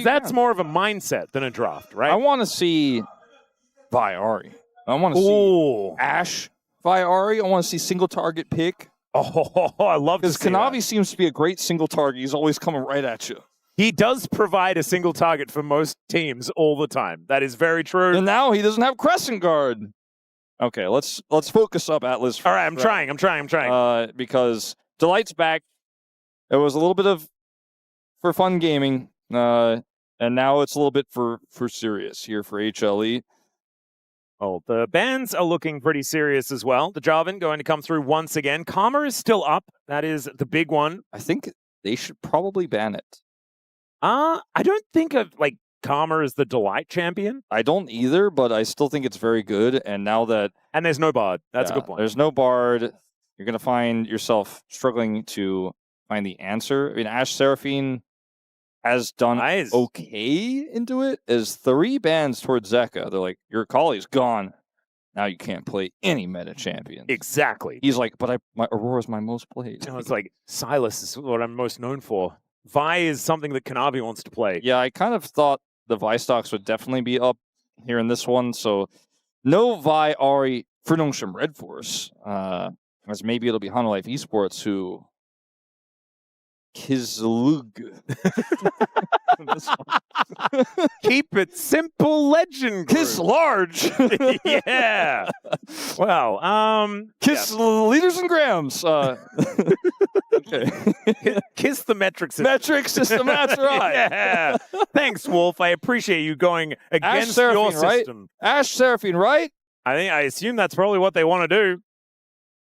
that's more of a mindset than a draft, right? I want to see Ahri. I want to see Ashe Ahri. I want to see single target pick. Oh, I love to see because Kanavi seems to be a great single target. He's always coming right at you. He does provide a single target for most teams all the time. That is very true. And now he doesn't have Crescent Guard. Okay, let's focus up, Atlus. All right, I'm trying. Because Delight's back. It was a little bit of for fun gaming, and now it's a little bit for serious here for HLE. Oh, the bans are looking pretty serious as well. The Jarvan going to come through once again. Karma is still up. That is the big one. I think they should probably ban it. I don't think of Karma as the Delight champion. I don't either, but I still think it's very good. And now that there's no Bard. That's a good point. There's no Bard. You're going to find yourself struggling to find the answer. I mean, Ashe Seraphine has done okay into it. As 3 bans towards Zeka. They're like, your Akali's gone. Now you can't play any meta champion. Exactly. He's like, but my Aurora's my most played. It's like, Silas is what I'm most known for. Vi is something that Kanavi wants to play. Yeah, I kind of thought the Vi stocks would definitely be up here in this one. So no Vi Ahri Fernungshem RedForce. As maybe it'll be Hanwha Life eSports who Kizlug. Keep it simple, legend. Kiss large. Yeah. Well, kiss liters and grams. Okay. Kiss the metric system. Metric system, that's right. Yeah. Thanks, Wolf. I appreciate you going against your system. Right? Ashe Seraphine, right? I assume that's probably what they want to do.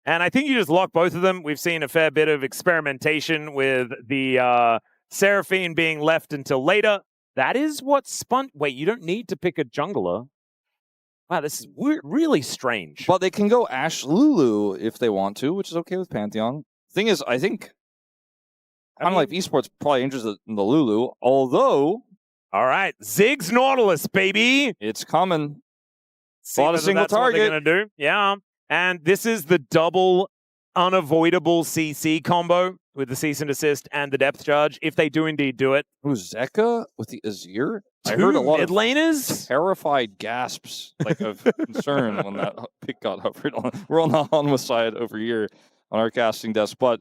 And I think you just lock both of them. We've seen a fair bit of experimentation with the Seraphine being left until later. That is what spun... Wait, you don't need to pick a jungler. Wow, this is really strange. But they can go Ashe Lulu if they want to, which is okay with Pantheon. Thing is, I think Hanwha Life eSports probably interested in the Lulu, although... All right, Ziggs Nautilus, baby! It's coming. See a single target. What they're going to do. Yeah. And this is the double unavoidable CC combo with the cease and desist and the depth charge, if they do indeed do it. Who's Zeka with the Azir? I heard a lot of laners? Terrified gasps of concern when that pick got hovered on. We're on the Hanwha side over here on our casting desk, but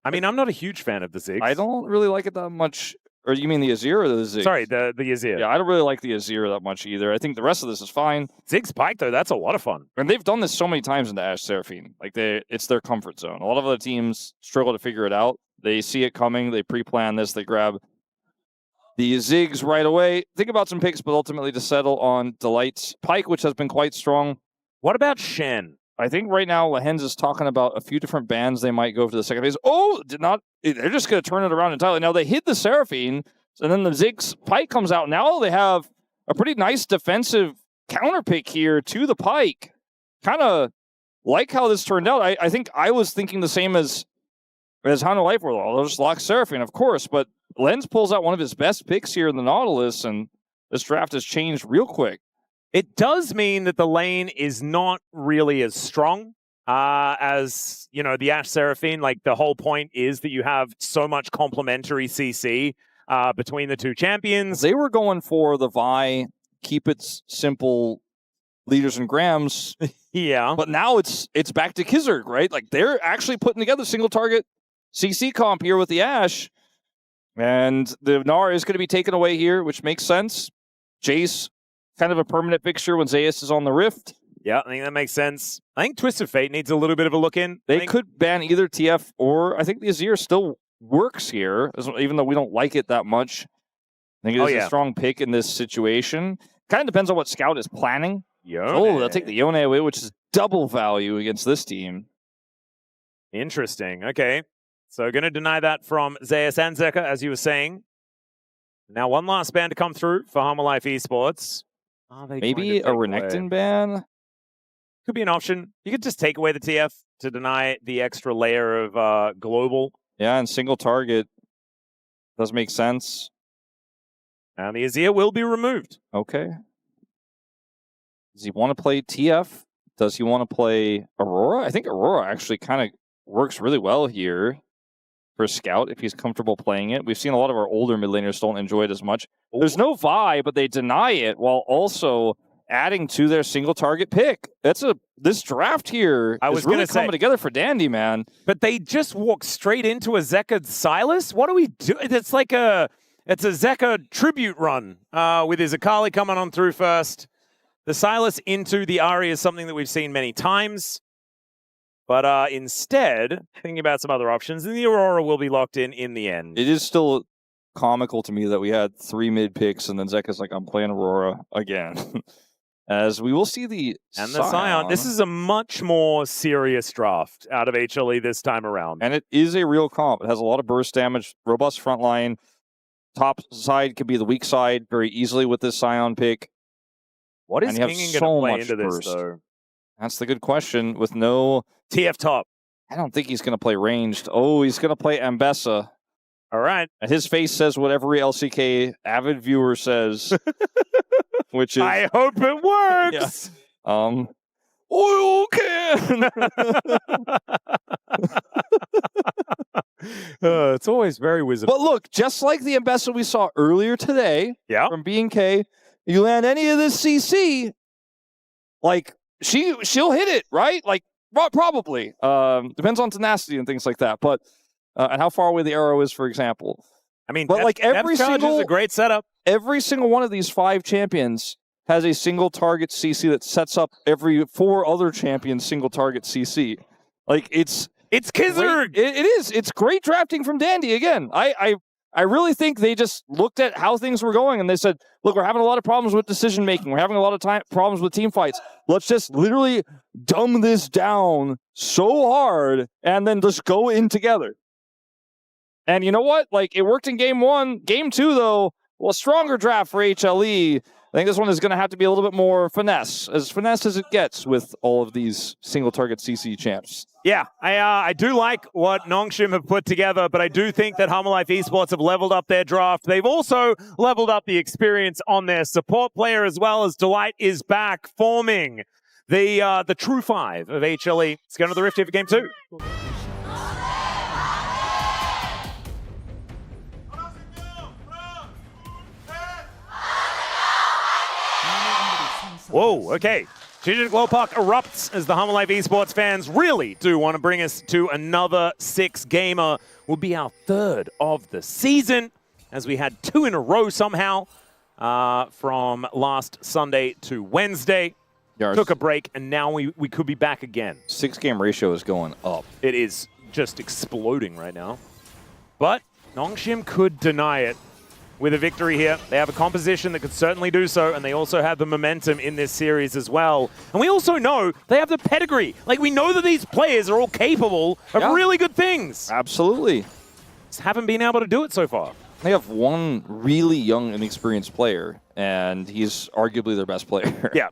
I mean, I'm not a huge fan of the Ziggs. I don't really like it that much. Or you mean the Azir or the Ziggs? Sorry, the Azir. Yeah, I don't really like the Azir that much either. I think the rest of this is fine. Ziggs Pyke, though, that's a lot of fun. And they've done this so many times in the Ashe Seraphine. It's their comfort zone. A lot of other teams struggle to figure it out. They see it coming. They pre-plan this. They grab the Ziggs right away. Think about some picks, but ultimately to settle on Delight's Pyke, which has been quite strong. What about Shen? I think right now Lehends is talking about a few different bans they might go for the second phase. Oh, they're just going to turn it around entirely. Now they hit the Seraphine, and then the Ziggs Pyke comes out. Now they have a pretty nice defensive counter pick here to the Pyke. Kind of like how this turned out. I think I was thinking the same as Hanwha Life. They'll just lock Seraphine, of course, but Lens pulls out one of his best picks here in the Nautilus, and this draft has changed real quick. It does mean that the lane is not really as strong as, the Ashe Seraphine. The whole point is that you have so much complementary CC between the two champions. They were going for the Vi, keep it simple, liters and grams. Yeah. But now it's back to Kizerg, right? They're actually putting together single target CC comp here with the Ashe. And the Gnar is going to be taken away here, which makes sense. Jace, kind of a permanent fixture when Zeus is on the Rift. Yeah, I think that makes sense. I think Twisted Fate needs a little bit of a look in. They could ban either TF or I think the Azir still works here, even though we don't like it that much. I think it is a strong pick in this situation. Kind of depends on what Scout is planning. Yone. They'll take the Yone away, which is double value against this team. Interesting. Okay. So going to deny that from Zeus and Zeka, as you were saying. Now one last ban to come through for Hanwha Life eSports. Maybe a Renekton ban? Could be an option. You could just take away the TF to deny the extra layer of global. Yeah, and single target does make sense. And the Azir will be removed. Okay. Does he want to play TF? Does he want to play Aurora? I think Aurora actually kind of works really well here for Scout if he's comfortable playing it. We've seen a lot of our older mid laners don't enjoy it as much. There's no Vi, but they deny it while also adding to their single target pick. This draft here is really coming together for Dandy, man. But they just walk straight into a Zeka Silas. What do we do? It's like it's a Zeka tribute run with his Akali coming on through first. The Silas into the Ahri is something that we've seen many times. But instead, thinking about some other options, and the Aurora will be locked in the end. It is still comical to me that we had 3 mid picks, and then Zeka's like, I'm playing Aurora again. As we will see the Sion. This is a much more serious draft out of HLE this time around. And it is a real comp. It has a lot of burst damage, robust front line. Top side could be the weak side very easily with this Sion pick. What is Kingen going to play into this, though? That's the good question. With no TF top. I don't think he's going to play ranged. Oh, he's going to play Ambessa. All right. And his face says what every LCK avid viewer says, which is... I hope it works! Yeah. Oil can! It's always very wizard. But look, just like the Ambessa we saw earlier today from B&K, you land any of this CC, like, she'll hit it, right? Like, probably. Depends on tenacity and things like that. But and how far away the arrow is, for example. I mean, but like every single is a great setup. Every single one of these 5 champions has a single target CC that sets up every 4 other champions single target CC. Like it's Kizzard. It is. It's great drafting from Dandy again. I really think they just looked at how things were going and they said, look, we're having a lot of problems with decision making. We're having a lot of problems with team fights. Let's just literally dumb this down so hard and then just go in together. And you know what? Like, it worked in game 1. Game 2, though, well, a stronger draft for HLE. I think this one is going to have to be a little bit more finesse as it gets with all of these single-target CC champs. Yeah, I do like what Nongshim have put together, but I do think that Hanwha Life eSports have leveled up their draft. They've also leveled up the experience on their support player as well, as Delight is back forming the true 5 of HLE. Let's go to the Rift here for game 2. Whoa, okay. Strategic Low Park erupts as the Hanwha Life eSports fans really do want to bring us to another 6-gamer. Will be our 3rd of the season, as we had 2 in a row somehow from last Sunday to Wednesday. Took a break, and now we could be back again. 6-game ratio is going up. It is just exploding right now. But Nongshim could deny it with a victory here. They have a composition that could certainly do so, and they also have the momentum in this series as well. And we also know they have the pedigree. Like, we know that these players are all capable of really good things. Absolutely. Just haven't been able to do it so far. They have one really young, inexperienced player, and he's arguably their best player. Yeah.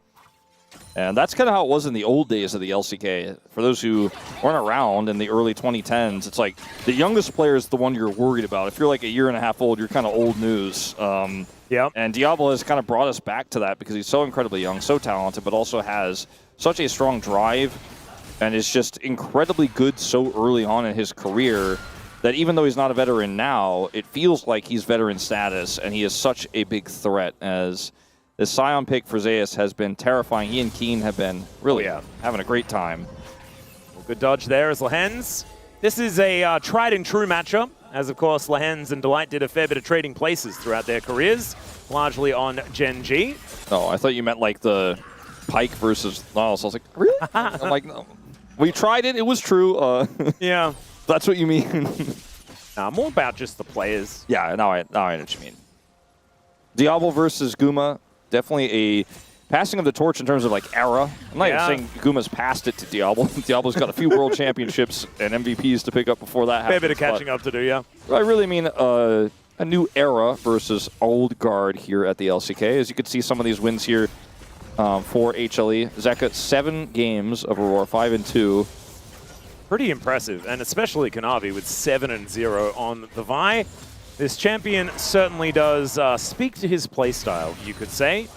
And that's kind of how it was in the old days of the LCK. For those who weren't around in the early 2010s, it's like the youngest player is the one you're worried about. If you're like a year and a half old, you're kind of old news. And Diable has kind of brought us back to that because he's so incredibly young, so talented, but also has such a strong drive and is just incredibly good so early on in his career that even though he's not a veteran now, it feels like he's veteran status, and he is such a big threat as... The Sion pick for Zeus has been terrifying. He and Keen have been really having a great time. Well, good dodge there as Lehends. This is a tried and true matchup, as of course Lehends and Delight did a fair bit of trading places throughout their careers, largely on Gen G. Oh, I thought you meant like the Pyke versus Nautilus. So I was like, really? I'm like, no. We tried it. It was true. Yeah. That's what you mean. Nah, more about just the players. Yeah, now I know what you mean. Diable versus Guma. Definitely a passing of the torch in terms of like era. I'm not even saying Guma's passed it to Diable. Diable's got a few world championships and MVPs to pick up before that happens. Fair bit of catching up to do, yeah. I really mean a new era versus old guard here at the LCK. As you can see, some of these wins here for HLE. Zeka, 7 games of Aurora, 5-2. Pretty impressive, and especially Kanavi with 7-0 on the Vi. This champion certainly does speak to his playstyle, you could say.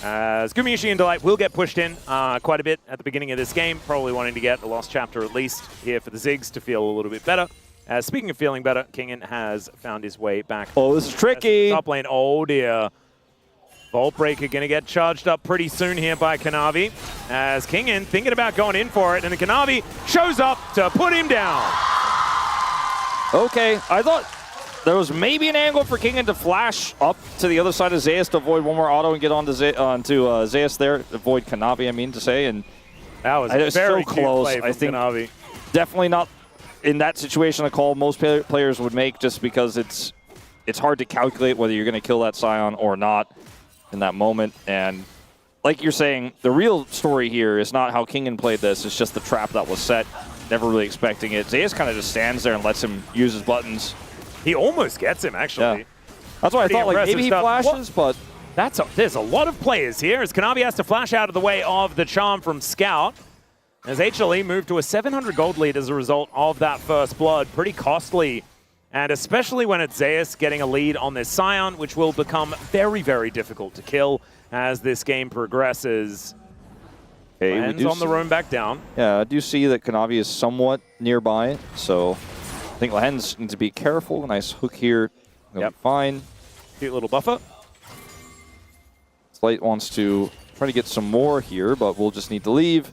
As Gumayusi and Delight will get pushed in quite a bit at the beginning of this game, probably wanting to get the lost chapter at least here for the Ziggs to feel a little bit better. Speaking of feeling better, Kingen has found his way back. Oh, this is tricky. Top lane. Oh, dear. Vault Breaker going to get charged up pretty soon here by Kanavi, as Kingen thinking about going in for it, and the Kanavi shows up to put him down. Okay, I thought there was maybe an angle for Kingen to flash up to the other side of Zeus to avoid one more auto and get onto Zeus there, avoid Kanavi, I mean to say, and that was so very close. Play from I think Kanavi. Definitely not in that situation a call most players would make, just because it's hard to calculate whether you're going to kill that Sion or not in that moment. And like you're saying, the real story here is not how Kingen played this, it's just the trap that was set, never really expecting it. Zeus kind of just stands there and lets him use his buttons. He almost gets him, actually. Yeah. That's why I thought, like, maybe he flashes, but there's a lot of players here, as Kanavi has to flash out of the way of the charm from Scout, as HLE moved to a 700 gold lead as a result of that first blood. Pretty costly, and especially when it's Zeus getting a lead on this Sion, which will become very, very difficult to kill as this game progresses. Lehends on the roam back down. Yeah, I do see that Kanavi is somewhat nearby, so I think Lehends needs to be careful. Nice hook here. He'll be fine. Cute little buffer. Slight wants to try to get some more here, but we'll just need to leave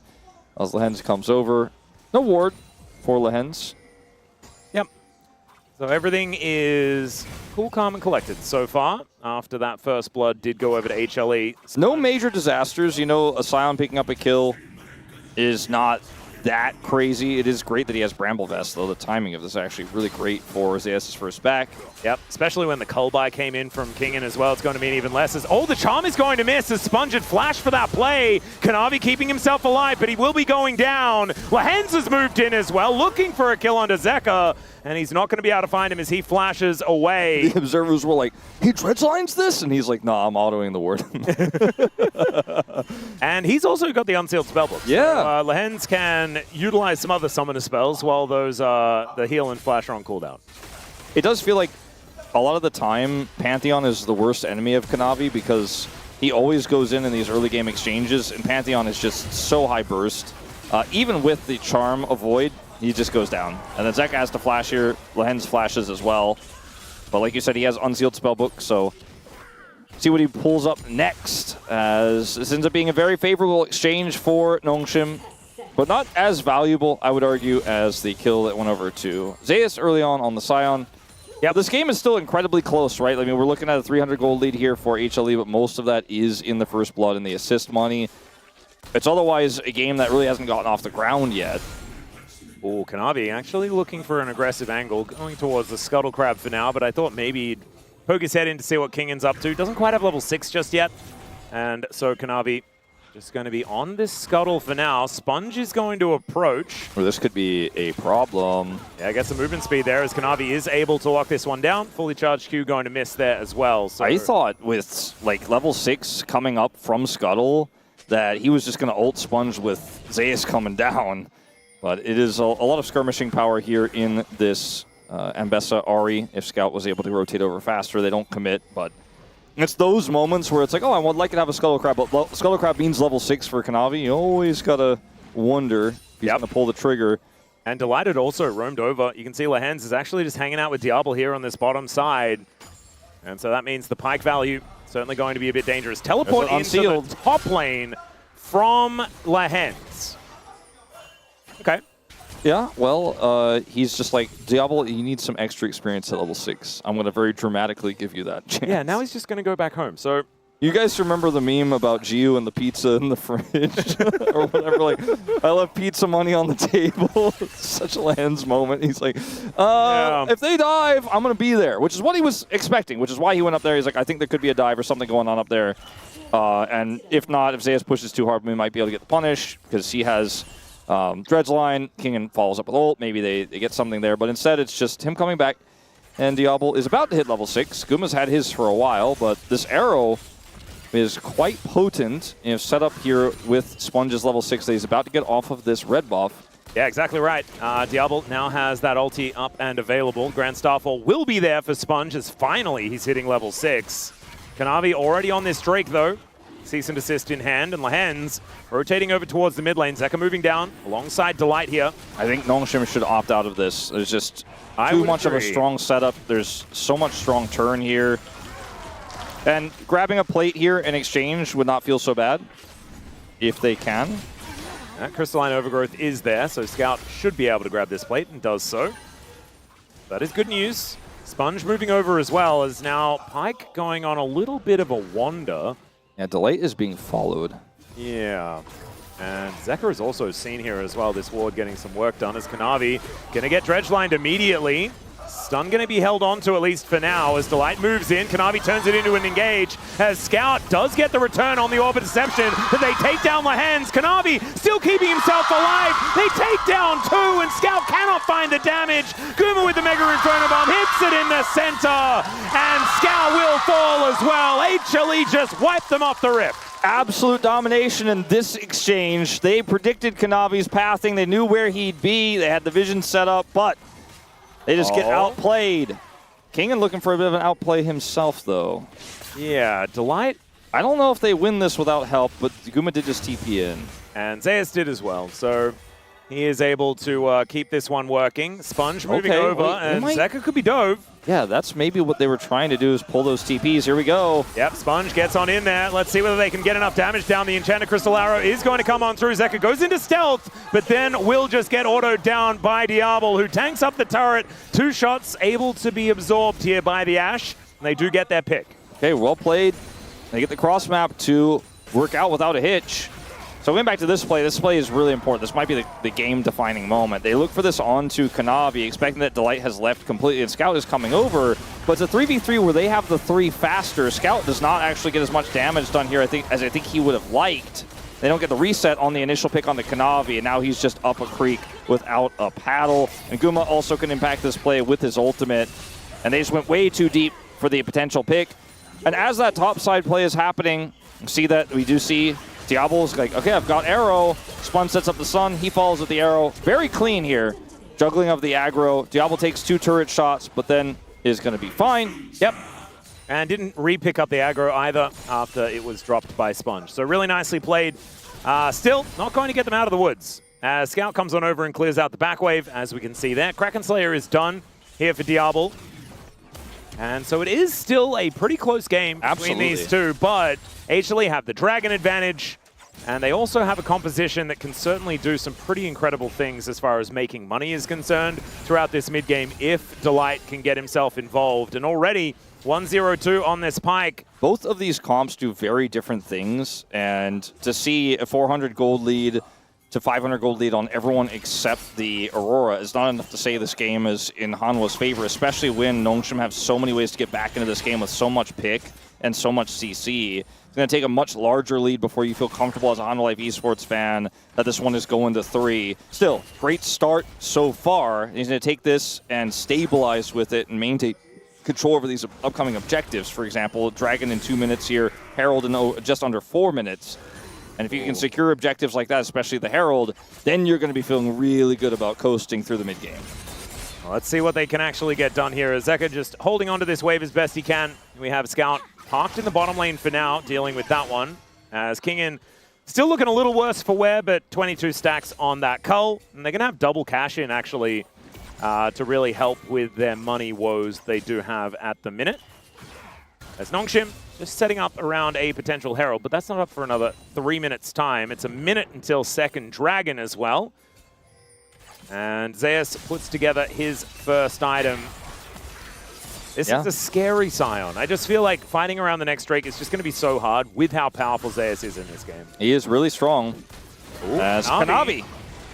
as Lehends comes over. No ward for Lehends. Yep. So everything is cool, calm, and collected so far. After that first blood did go over to HLE. No major disasters. You know, a Sion picking up a kill is not that crazy. It is great that he has Bramble Vest, though. The timing of this is actually really great for Zeus' first back. Yep, especially when the Cull buy came in from Kingen as well. It's going to mean even less. The charm is going to miss as Sponge had flashed for that play. Kanavi keeping himself alive, but he will be going down. Lehends has moved in as well, looking for a kill onto Zeka, and he's not going to be able to find him as he flashes away. The observers were like, he dreadlines this? And he's like, nah, I'm autoing the ward. And he's also got the unsealed spellbook. Yeah. So, Lehends can utilize some other summoner spells while those the heal and flash are on cooldown. It does feel like a lot of the time Pantheon is the worst enemy of Kanavi, because he always goes in these early game exchanges, and Pantheon is just so high burst. Even with the charm avoid, he just goes down. And then Zeka has to flash here. Lehends flashes as well. But like you said, he has unsealed spellbook, so see what he pulls up next, as this ends up being a very favorable exchange for Nongshim, but not as valuable, I would argue, as the kill that went over to Zeus early on the Sion. Yeah, this game is still incredibly close, right? I mean, we're looking at a 300 gold lead here for HLE, but most of that is in the first blood and the assist money. It's otherwise a game that really hasn't gotten off the ground yet. Oh, Kanavi actually looking for an aggressive angle, going towards the Scuttle Crab for now, but I thought maybe he'd poke his head in to see what Kingen's up to. Doesn't quite have level 6 just yet, and so Kanavi just going to be on this Scuttle for now. Sponge is going to approach. Well, this could be a problem. Yeah, gets some movement speed there as Kanavi is able to lock this one down. Fully charged Q going to miss there as well. So I thought with like level 6 coming up from Scuttle that he was just going to ult Sponge with Zeus coming down. But it is a lot of skirmishing power here in this Ambessa Ahri. If Scout was able to rotate over faster, they don't commit. But it's those moments where it's like, oh, I would like to have a Scuttle Crab, but Scuttle Crab means level 6 for Kanavi. You always got to wonder if he's going to pull the trigger. And Delighted also roamed over. You can see Lehends is actually just hanging out with Diable here on this bottom side. And so that means the Pyke value certainly going to be a bit dangerous. Teleport into the top lane from Lehends. Okay. Yeah, well, he's just like, Diable, you need some extra experience at level 6. I'm going to very dramatically give you that chance. Yeah, now he's just going to go back home. So you guys remember the meme about Gio and the pizza in the fridge? Or whatever, like, I left pizza money on the table. Such a Lehends moment. He's like, if they dive, I'm going to be there, which is what he was expecting, which is why he went up there. He's like, I think there could be a dive or something going on up there. And if not, if Zeus pushes too hard, we might be able to get the punish, because he has Dredge line, Kingen follows up with ult, maybe they get something there, but instead it's just him coming back, and Diable is about to hit level 6. Guma's had his for a while, but this arrow is quite potent. You know, set up here with Sponge's level 6 that he's about to get off of this red buff. Yeah, exactly right. Diable now has that ulti up and available. Grand Starfall will be there for Sponge as finally he's hitting level 6. Kanavi already on this Drake though. Cease and desist in hand, and Lehends rotating over towards the mid lane. Zeka moving down alongside Delight here. I think Nongshim should opt out of this. There's just too much of a strong setup. There's so much strong turn here. And grabbing a plate here in exchange would not feel so bad if they can. That crystalline overgrowth is there, so Scout should be able to grab this plate and does so. That is good news. Sponge moving over as well, as now Pyke going on a little bit of a wander. Yeah, Delight is being followed. Yeah. And Zeka is also seen here as well, this ward getting some work done as Kanavi going to get dredge-lined immediately. Stun going to be held on to at least for now as Delight moves in. Kanavi turns it into an engage as Scout does get the return on the Orb of Deception, but they take down Lehends. Kanavi still keeping himself alive. They take down two and Scout cannot find the damage. Guma with the Mega Inferno Bomb hits it in the center and Scout will fall as well. HLE just wiped them off the rip. Absolute domination in this exchange. They predicted Kanavi's pathing. They knew where he'd be. They had the vision set up, but they just get outplayed. Kingen looking for a bit of an outplay himself, though. Yeah, Delight. I don't know if they win this without help, but Guma did just TP in. And Zeus did as well, so he is able to keep this one working. Sponge moving over, and Zeka could be dove. Yeah, that's maybe what they were trying to do, is pull those TPs. Here we go. Yep, Sponge gets on in there. Let's see whether they can get enough damage down. The Enchanted Crystal Arrow is going to come on through. Zeka goes into stealth, but then will just get autoed down by Diable, who tanks up the turret. 2 shots able to be absorbed here by the Ashe. And they do get their pick. Okay, well played. They get the cross map to work out without a hitch. So going back to this play is really important. This might be the game-defining moment. They look for this onto Kanavi, expecting that Delight has left completely, and Scout is coming over. But it's a 3v3 where they have the 3 faster. Scout does not actually get as much damage done here, as I think he would have liked. They don't get the reset on the initial pick on the Kanavi, and now he's just up a creek without a paddle. And Guma also can impact this play with his ultimate. And they just went way too deep for the potential pick. And as that topside play is happening, we do see Diable's like, okay, I've got arrow. Spun sets up the sun. He follows with the arrow. Very clean here. Juggling of the aggro. Diable takes 2 turret shots, but then is going to be fine. Yep. And didn't re-pick up the aggro either after it was dropped by Sponge. So really nicely played. Still not going to get them out of the woods. As Scout comes on over and clears out the back wave, as we can see there. Kraken Slayer is done here for Diable. And so it is still a pretty close game between these two, but HLE have the Dragon advantage, and they also have a composition that can certainly do some pretty incredible things as far as making money is concerned throughout this mid-game if Delight can get himself involved. And already 1-0-2 on this Pyke. Both of these comps do very different things, and to see a 400 gold lead to 500 gold lead on everyone except the Aurora is not enough to say this game is in Hanwha's favor, especially when Nongshim have so many ways to get back into this game with so much pick and so much CC. It's going to take a much larger lead before you feel comfortable as a Hanwha Life eSports fan that this one is going to 3. Still, great start so far. He's going to take this and stabilize with it and maintain control over these upcoming objectives. For example, Dragon in 2 minutes here, Herald in just under 4 minutes. And if you can secure objectives like that, especially the Herald, then you're going to be feeling really good about coasting through the mid-game. Well, let's see what they can actually get done here. Zeka just holding onto this wave as best he can. We have Scout parked in the bottom lane for now, dealing with that one. As Kingen still looking a little worse for wear, but 22 stacks on that cull. And they're going to have double cash in, actually, to really help with their money woes they do have at the minute. As Nongshim just setting up around a potential Herald, but that's not up for another 3 minutes' time. It's a minute until second Dragon as well. And Zeus puts together his first item. This is a scary Sion. I just feel like fighting around the next Drake is just going to be so hard with how powerful Zeus is in this game. He is really strong. As Kanavi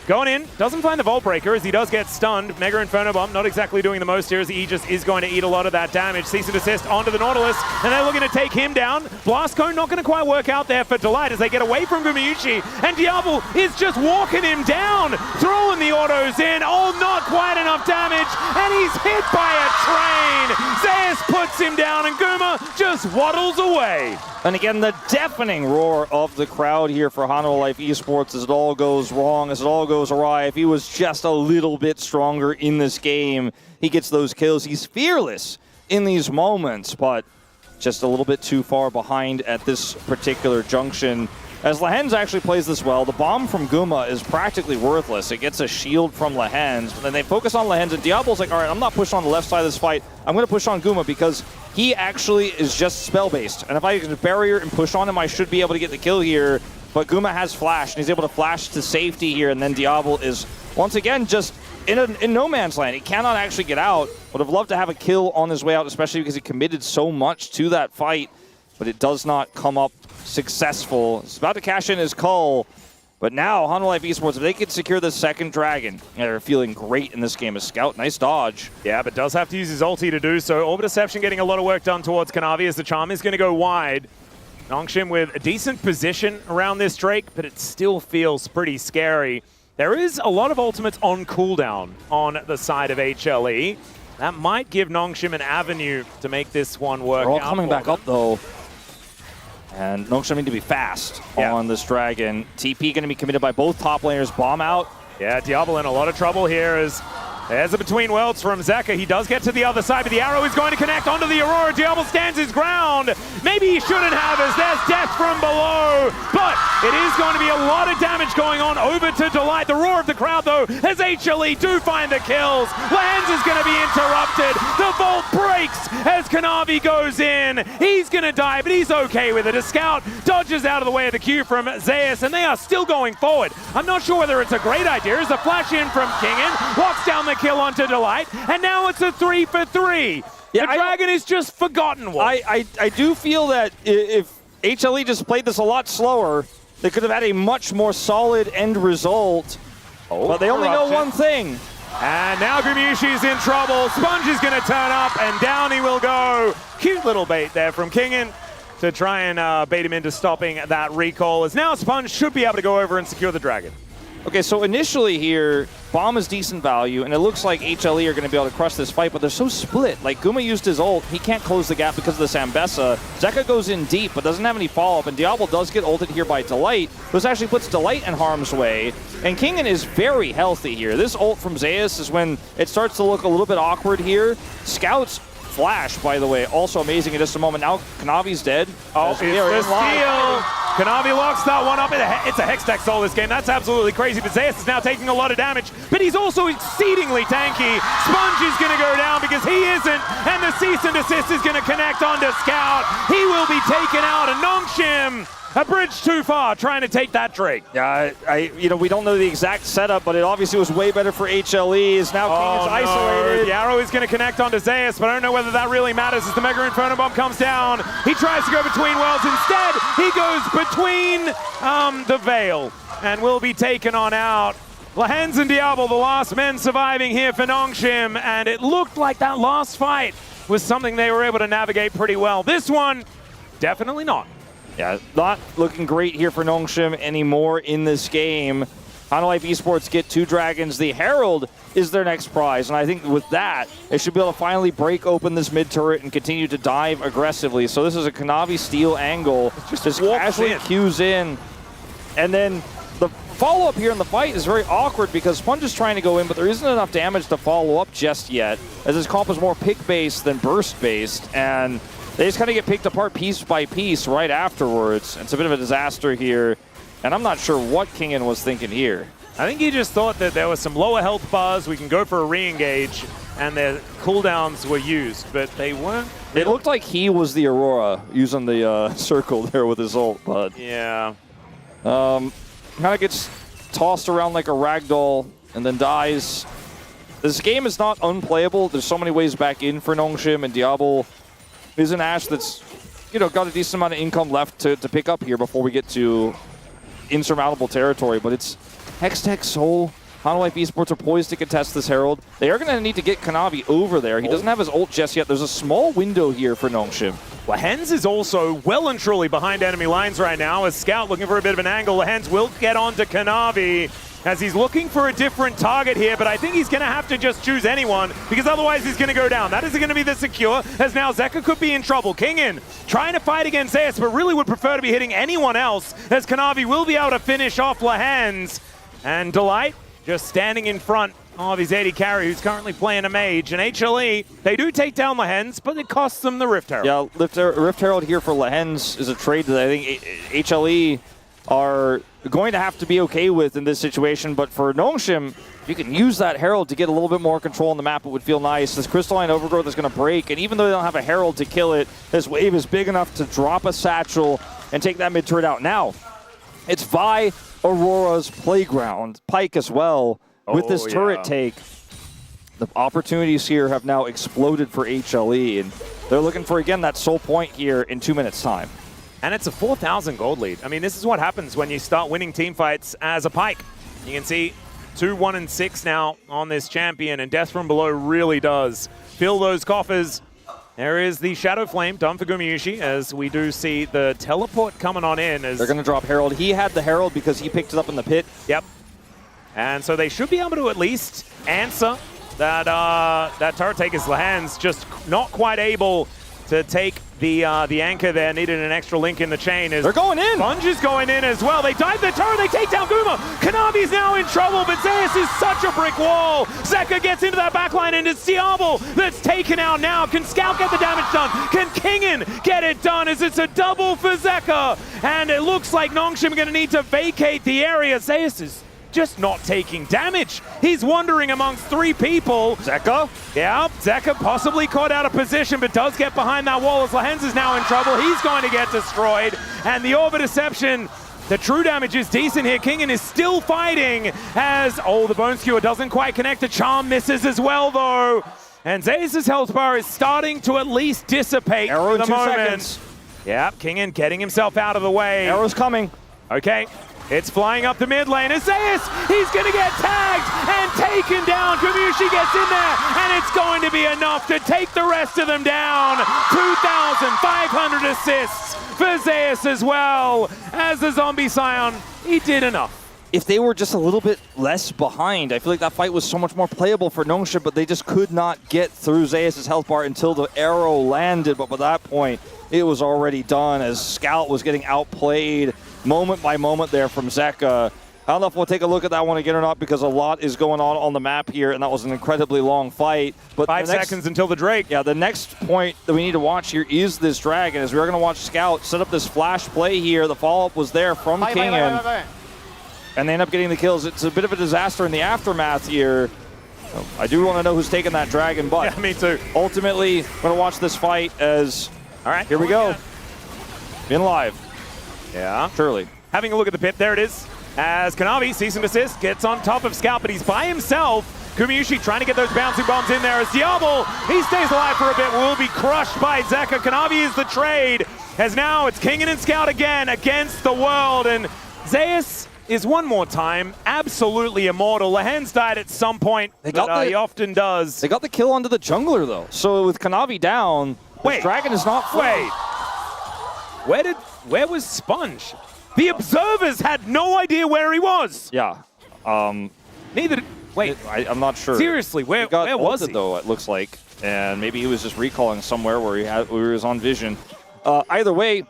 going in, doesn't find the Vault Breaker as he does get stunned. Mega Inferno Bomb not exactly doing the most here as Aegis is going to eat a lot of that damage. Cease and desist onto the Nautilus, and they're looking to take him down. Blast Cone not going to quite work out there for Delight as they get away from Gumayusi, and Diable is just walking him down, throwing the autos in. Oh, not quite enough damage, and he's hit by a train. Zeus puts him down, and Guma just waddles away. And again, the deafening roar of the crowd here for Hanwha Life eSports as it all goes wrong, as it all goes awry. If he was just a little bit stronger in this game, he gets those kills. He's fearless in these moments, but just a little bit too far behind at this particular junction. As Lehends actually plays this well, the bomb from Guma is practically worthless. It gets a shield from Lehends, but then they focus on Lehends, and Diable's like, all right, I'm not pushing on the left side of this fight. I'm going to push on Guma because he actually is just spell-based. And if I can barrier and push on him, I should be able to get the kill here. But Guma has flash, and he's able to flash to safety here, and then Diable is, once again, just in no man's land. He cannot actually get out. Would have loved to have a kill on his way out, especially because he committed so much to that fight, but it does not come up successful. He's about to cash in his call, but now Hanwha Life eSports, if they could secure the second dragon, they're feeling great in this game as Scout. Nice dodge. Yeah, but does have to use his ulti to do so. Orbit Deception getting a lot of work done towards Kanavi as the charm is going to go wide. Nongshim with a decent position around this Drake, but it still feels pretty scary. There is a lot of ultimates on cooldown on the side of HLE. That might give Nongshim an avenue to make this one work. They're all out coming back them. up, though. And Nongshim need to be fast on this dragon. TP going to be committed by both top laners. Bomb out. Yeah, Diable in a lot of trouble here as there's a between worlds from Zeka. He does get to the other side, but the arrow is going to connect onto the Aurora. Diable stands his ground. Maybe he shouldn't have as there's death from below, but it is going to be a lot of damage going on over to Delight. The roar of the crowd, though, as HLE do find the kills. Lehends is going to be interrupted. The vault breaks as Kanavi goes in. He's going to die, but he's okay with it. A scout dodges out of the way of the Q from Zeus, and they are still going forward. I'm not sure whether it's a great idea. As a flash in from Kingen, walks down the kill onto Delight, and now it's a 3 for 3. Yeah, the dragon is just forgotten one. I do feel that if HLE just played this a lot slower, they could have had a much more solid end result. But they only know one thing. And now Gumayusi is in trouble. Sponge is going to turn up, and down he will go. Cute little bait there from Kingen to try and bait him into stopping that recall. As now Sponge should be able to go over and secure the dragon. Okay, so initially here, bomb is decent value, and it looks like HLE are going to be able to crush this fight, but they're so split. Like, Guma used his ult. He can't close the gap because of this Ambessa. Zeka goes in deep, but doesn't have any follow-up, and Diable does get ulted here by Delight. This actually puts Delight in harm's way, and Kingen is very healthy here. This ult from Zeus is when it starts to look a little bit awkward here. Scout's flash, by the way, also amazing in just a moment. Now Kanavi's dead. Oh, it's the steal. Kanavi locks that one up. It's a Hextech soul this game. That's absolutely crazy. But Zeus is now taking a lot of damage, but he's also exceedingly tanky. Sponge is going to go down because he isn't, and the cease and desist is going to connect onto Scout. He will be taken out, and Nongshim, a bridge too far, trying to take that Drake. Yeah, we don't know the exact setup, but it obviously was way better for HLE. Is now Kingen's isolated. The arrow is going to connect onto Zeus, but I don't know whether that really matters as the Mega Inferno Bomb comes down. He tries to go between worlds. Instead, he goes between the Veil and will be taken on out. Lehends and Diable, the last men surviving here for Nongshim, and it looked like that last fight was something they were able to navigate pretty well. This one, definitely not. Yeah, not looking great here for Nongshim anymore in this game. Hanwha Life eSports get 2 dragons. The Herald is their next prize, and I think with that, they should be able to finally break open this mid turret and continue to dive aggressively. So this is a Kanavi steal angle. Just casually Qs in, and then the follow-up here in the fight is very awkward because Sponge is trying to go in, but there isn't enough damage to follow up just yet, as his comp is more pick-based than burst-based, and they just kind of get picked apart piece by piece right afterwards. It's a bit of a disaster here, and I'm not sure what Kingen was thinking here. I think he just thought that there was some lower health bars, we can go for a re-engage, and their cooldowns were used, but they weren't. It looked like he was the Aurora using the circle there with his ult, but yeah. Kind of gets tossed around like a ragdoll and then dies. This game is not unplayable. There's so many ways back in for Nongshim, and Diable is an Ashe that's, got a decent amount of income left to pick up here before we get to insurmountable territory. But it's Hextech Soul. Hanwha Life eSports are poised to contest this Herald. They are going to need to get Kanavi over there. He doesn't have his ult just yet. There's a small window here for Nongshim. Lehends is also well and truly behind enemy lines right now as Scout looking for a bit of an angle. Lehends will get onto Kanavi as he's looking for a different target here, but I think he's going to have to just choose anyone because otherwise he's going to go down. That isn't going to be the secure, as now Zeka could be in trouble. Kingen trying to fight against Zeus, but really would prefer to be hitting anyone else, as Kanavi will be able to finish off Lehends. And Delight just standing in front of his AD carry, who's currently playing a mage. And HLE, they do take down Lehends, but it costs them the Rift Herald. Yeah, Rift Herald here for Lehends is a trade that I think HLE are going to have to be okay with in this situation. But for Nongshim, if you can use that Herald to get a little bit more control on the map, it would feel nice. This Crystalline Overgrowth is going to break, and even though they don't have a Herald to kill it, this wave is big enough to drop a Satchel and take that mid turret out. Now, it's Vi Aurora's playground. Pyke as well with this turret take. The opportunities here have now exploded for HLE, and they're looking for, again, that sole point here in 2 minutes' time. And it's a 4,000 gold lead. I mean, this is what happens when you start winning team fights as a Pyke. You can see 2-1-6 now on this champion, and Death from Below really does fill those coffers. There is the Shadow Flame done for Gumayusi, as we do see the teleport coming on in. As they're going to drop Herald. He had the Herald because he picked it up in the pit. Yep. And so they should be able to at least answer that turret take, as Lehends just not quite able to take the anchor there. Needed an extra link in the chain. As they're going in. Sponge is going in as well. They dive the turret. They take down Guma. Kanavi's now in trouble, but Zeus is such a brick wall. Zeka gets into that backline, and it's Diable that's taken out now. Can Scout get the damage done? Can Kingen get it done, as it's a double for Zeka? And it looks like Nongshim are going to need to vacate the area. Zeus is just not taking damage. He's wandering amongst 3 people. Zeka? Yeah, Zeka possibly caught out of position, but does get behind that wall, as Lehends is now in trouble. He's going to get destroyed. And the Orb of Deception, the true damage is decent here. Kingen is still fighting as, the Bone Skewer doesn't quite connect. The Charm misses as well, though. And Zeus' health bar is starting to at least dissipate Arrow for the in 2 moment. seconds. Yeah, Kingen getting himself out of the way. Arrow's coming. Okay. It's flying up the mid lane. Zeus, he's going to get tagged and taken down. Gumayusi gets in there, and it's going to be enough to take the rest of them down. 2,500 assists for Zeus as well. As the Zombie Sion, he did enough. If they were just a little bit less behind, I feel like that fight was so much more playable for Nongshim, but they just could not get through Zeus' health bar until the arrow landed. But by that point, it was already done, as Scout was getting outplayed moment by moment there from Zeka. I don't know if we'll take a look at that one again or not, because a lot is going on the map here, and that was an incredibly long fight. But 5 seconds until the Drake. Yeah, the next point that we need to watch here is this Dragon, as we're going to watch Scout set up this flash play here. The follow-up was there from Kingen, and they end up getting the kills. It's a bit of a disaster in the aftermath here. I do want to know who's taking that Dragon, but yeah, me too. Ultimately, I'm going to watch this fight as, all right, here we go. Been live. Yeah. Surely. Having a look at the pit, there it is. As Kanavi, cease and desist, gets on top of Scout, but he's by himself. Gumayusi trying to get those bouncing bombs in there as Diable, he stays alive for a bit, will be crushed by Zeka. Kanavi is the trade, as now it's Kingen and Scout again against the world, and Zeus is one more time absolutely immortal. Lehends died at some point, he often does. They got the kill onto the jungler, though. So with Kanavi down, this Dragon is not full. Where was Sponge? The observers had no idea where he was. Yeah. Neither did, I'm not sure. Seriously, where was he? Though, it looks like. And maybe he was just recalling somewhere where he was on vision. Either way,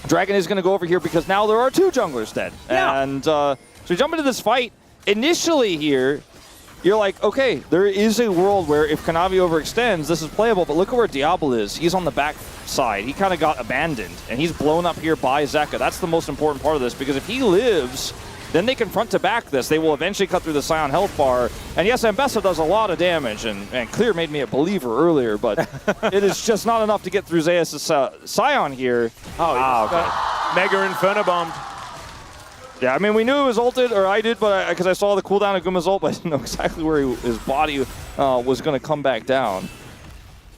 Dragon is going to go over here because now there are 2 junglers dead. Yeah. And so we jump into this fight. Initially here, you're like, okay, there is a world where if Kanavi overextends, this is playable, but look at where Diable is. He's on the back side. He kind of got abandoned, and he's blown up here by Zeka. That's the most important part of this, because if he lives, then they can front to back this. They will eventually cut through the Sion health bar. And yes, Ambessa does a lot of damage, and Clear made me a believer earlier, but it is just not enough to get through Zeus' Sion here. Mega Inferno bombed. Yeah, I mean, we knew it was ulted, or I did, but because I saw the cooldown of Guma's ult, but I didn't know exactly where his body was going to come back down.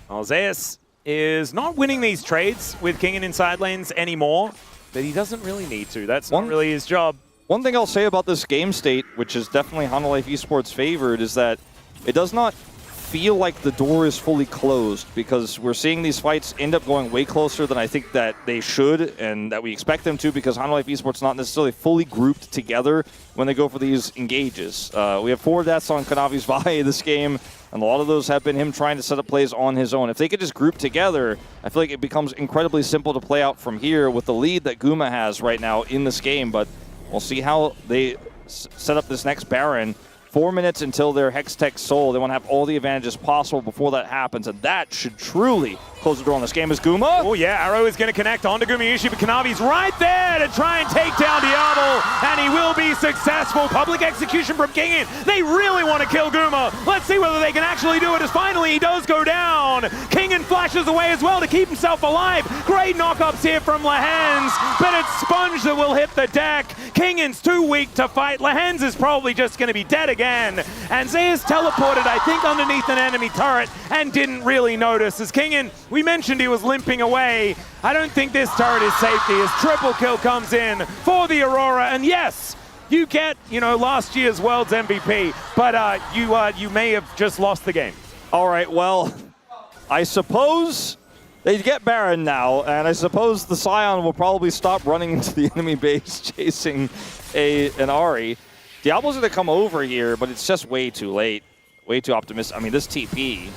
Well, Zeus is not winning these trades with Kingen in side lanes anymore, but he doesn't really need to. That's not really his job. One thing I'll say about this game state, which is definitely Hanwha Life eSports favored, is that it does not feel like the door is fully closed, because we're seeing these fights end up going way closer than I think that they should and that we expect them to, because Hanwha Life eSports not necessarily fully grouped together when they go for these engages. We have 4 deaths on Kanavi's Vi this game, and a lot of those have been him trying to set up plays on his own. If they could just group together, I feel like it becomes incredibly simple to play out from here with the lead that Guma has right now in this game, but we'll see how they set up this next Baron. 4 minutes until their Hextech Soul. They want to have all the advantages possible before that happens, and that should truly close the door on this game. Is Guma? Oh yeah, Arrow is going to connect onto Gumayusi, but Kanavi's right there to try and take down Diable, and he will be successful. Public execution from Kingen. They really want to kill Guma. Let's see whether they can actually do it, as finally he does go down. Kingen flashes away as well to keep himself alive. Great knockups here from Lehends, but it's Sponge that will hit the deck. Kingen's too weak to fight. Lehends is probably just going to be dead again, and Zeus teleported, I think, underneath an enemy turret and didn't really notice. As Kingen, we mentioned he was limping away. I don't think this turret is safety as triple kill comes in for the Aurora, and yes, you get, last year's World's MVP, but you may have just lost the game. All right, well, I suppose they get Baron now, and I suppose the Sion will probably stop running into the enemy base chasing an Ahri. Diable's going to come over here, but it's just way too late. Way too optimistic. I mean, this TP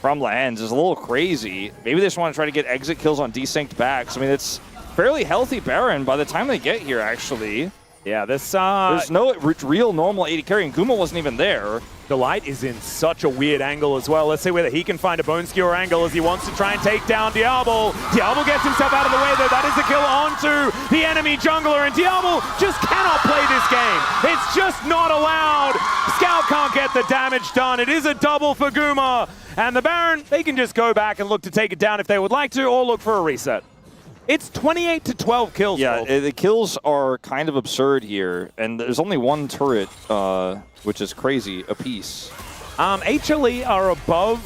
from Lehends is a little crazy. Maybe they just want to try to get exit kills on desynced backs. I mean, it's fairly healthy Baron by the time they get here, actually. Yeah, this... There's no real normal AD carry, and Guma wasn't even there. Delight is in such a weird angle as well. Let's see whether he can find a Bone Skewer angle as he wants to try and take down Diable. Diable gets himself out of the way, though. That is a kill onto the enemy jungler, and Diable just cannot play this game. It's just not allowed. Scout can't get the damage done. It is a double for Guma. And the Baron, they can just go back and look to take it down if they would like to, or look for a reset. It's 28 to 12 kills. Yeah, the kills are kind of absurd here, and there's only one turret, which is crazy, apiece. HLE are above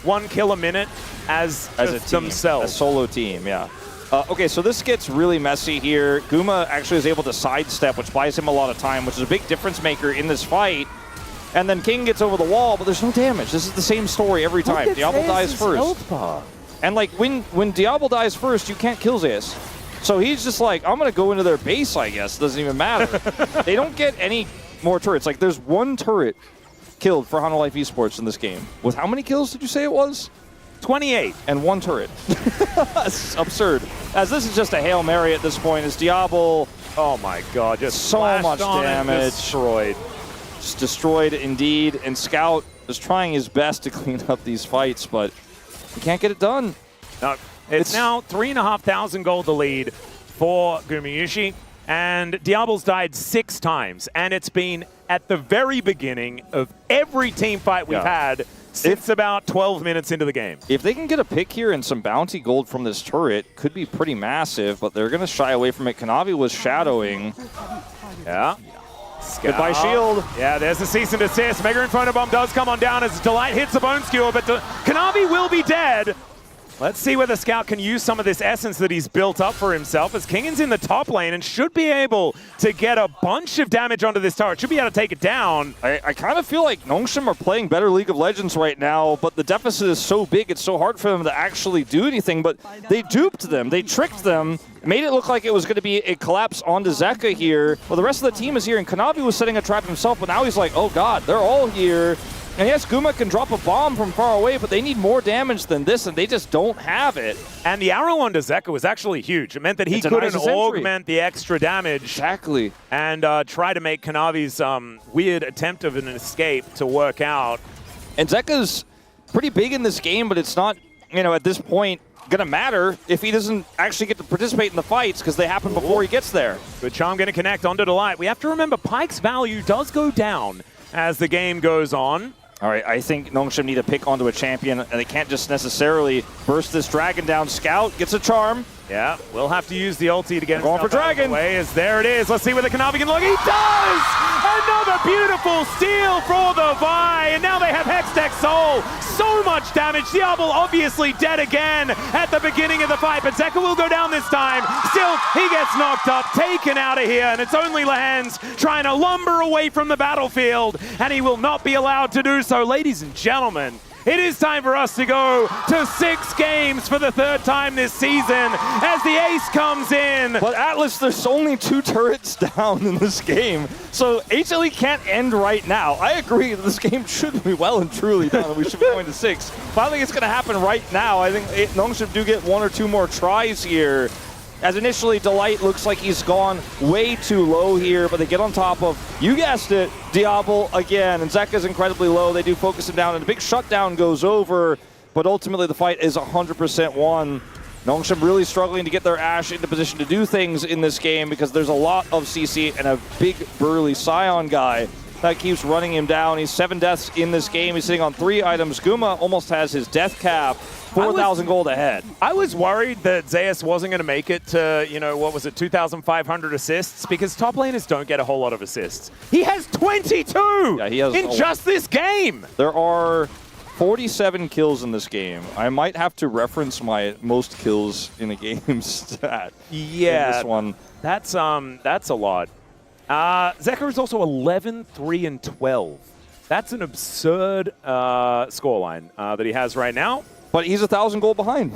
1 kill a minute as a team, themselves. A solo team, yeah. Okay, so this gets really messy here. Guma actually is able to sidestep, which buys him a lot of time, which is a big difference maker in this fight. And then King gets over the wall, but there's no damage. This is the same story every time. Diable dies first. And like when Diable dies first, you can't kill Zeus. So he's just like, I'm gonna go into their base, I guess. Doesn't even matter. They don't get any more turrets. Like there's one turret killed for Hanwha Life eSports in this game. With how many kills did you say it was? 28. And one turret. That's absurd. As this is just a Hail Mary at this point, as Diable, oh my god, just so much damage. Destroyed. Just destroyed indeed. And Scout is trying his best to clean up these fights, but he can't get it done. No, it's now 3,500 gold the lead for Gumayusi, and Diable's died 6 times, and it's been at the very beginning of every team fight we've had since about 12 minutes into the game. If they can get a pick here and some bounty gold from this turret, could be pretty massive, but they're going to shy away from it. Kanavi was shadowing. Yeah. Goodbye shield. Yeah, there's the cease and desist. Mega Inferno Bomb does come on down as Delight hits a Bone Skewer, but Kanavi will be dead. Let's see whether Scout can use some of this essence that he's built up for himself, as Kingen's in the top lane and should be able to get a bunch of damage onto this turret. Should be able to take it down. I kind of feel like Nongshim are playing better League of Legends right now, but the deficit is so big, it's so hard for them to actually do anything, but they duped them, they tricked them, made it look like it was going to be a collapse onto Zeka here. Well, the rest of the team is here, and Kanavi was setting a trap himself, but now he's like, oh god, they're all here. And yes, Guma can drop a bomb from far away, but they need more damage than this, and they just don't have it. And the arrow onto Zeka was actually huge. It meant that he couldn't augment the extra damage. Exactly. And try to make Kanavi's weird attempt of an escape to work out. And Zeka's pretty big in this game, but it's not, at this point, going to matter if he doesn't actually get to participate in the fights, because they happen before he gets there. Good charm going to connect onto Delight. We have to remember Pyke's value does go down as the game goes on. All right, I think Nongshim need to pick onto a champion, and they can't just necessarily burst this dragon down. Scout gets a charm. Yeah, we'll have to use the ulti to get him going for dragon. Way, as there it is. Let's see where the Kanavi can look. He does! Another beautiful steal for the Vi, and now they have Hextech Soul. So much damage. Diable obviously dead again at the beginning of the fight, but Zeka will go down this time. Still, he gets knocked up, taken out of here, and it's only Lehends trying to lumber away from the battlefield, and he will not be allowed to do so. Ladies and gentlemen, it is time for us to go to 6 games for the 3rd time this season as the ace comes in. But Atlus, there's only 2 turrets down in this game, so HLE can't end right now. I agree that this game should be well and truly done, and we should be going to 6. But I don't think it's going to happen right now. I think Nongshim do get 1 or 2 more tries here. as initially Delight looks like he's gone way too low here, but they get on top of, you guessed it, Diable again, and Zeka's incredibly low. They do focus him down, and a big shutdown goes over, but ultimately the fight is 100% won. Nongshim really struggling to get their Ashe into position to do things in this game because there's a lot of CC and a big burly Sion guy that keeps running him down. He's 7 deaths in this game. He's sitting on 3 items. Guma almost has his death cap, 4,000 gold ahead. I was worried that Zeus wasn't going to make it to, you know, what was it, 2,500 assists, because top laners don't get a whole lot of assists. He has 22 Yeah, he has in just this game. There are 47 kills in this game. I might have to reference my most kills in a game stat. Yeah, in this one. That's a lot. Zeka is also 11, 3, and 12. That's an absurd scoreline that he has right now. But he's 1,000 gold behind.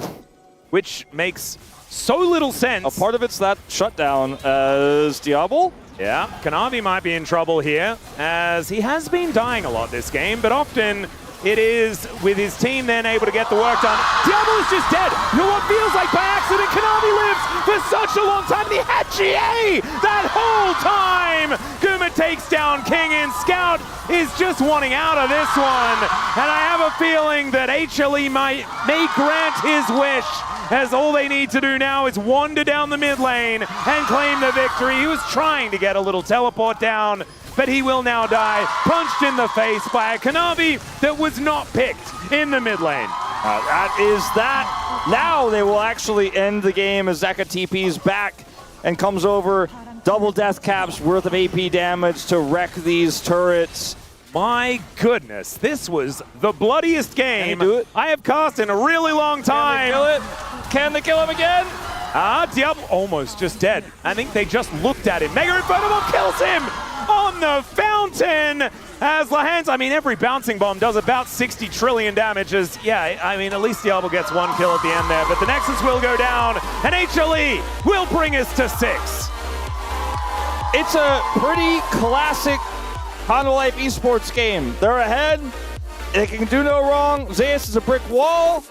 Which makes so little sense. A part of it's that shutdown as Diable. Yeah, Kanavi might be in trouble here, as he has been dying a lot this game, but often it is with his team then able to get the work done. Diable is just dead. You know what feels like by accident? Kanavi lives for such a long time. And he had GA that whole time. Guma takes down Kingen. Scout is just wanting out of this one. And I have a feeling that HLE may grant his wish, as all they need to do now is wander down the mid lane and claim the victory. He was trying to get a little teleport down, but he will now die, punched in the face by a Kanavi that was not picked in the mid lane. That is that. Now they will actually end the game as Zeka TP's back and comes over. Double death caps worth of AP damage to wreck these turrets. My goodness, this was the bloodiest game I have cast in a really long time. Can they kill it? Can they kill him again? Diable almost just dead. I think they just looked at him. Mega Inferno kills him on the fountain as Lehends. I mean, every bouncing bomb does about 60 trillion damage. Yeah, I mean, at least Diable gets 1 kill at the end there, but the Nexus will go down, and HLE will bring us to 6. It's a pretty classic Hanwha Life eSports game. They're ahead. They can do no wrong. Zeus is a brick wall.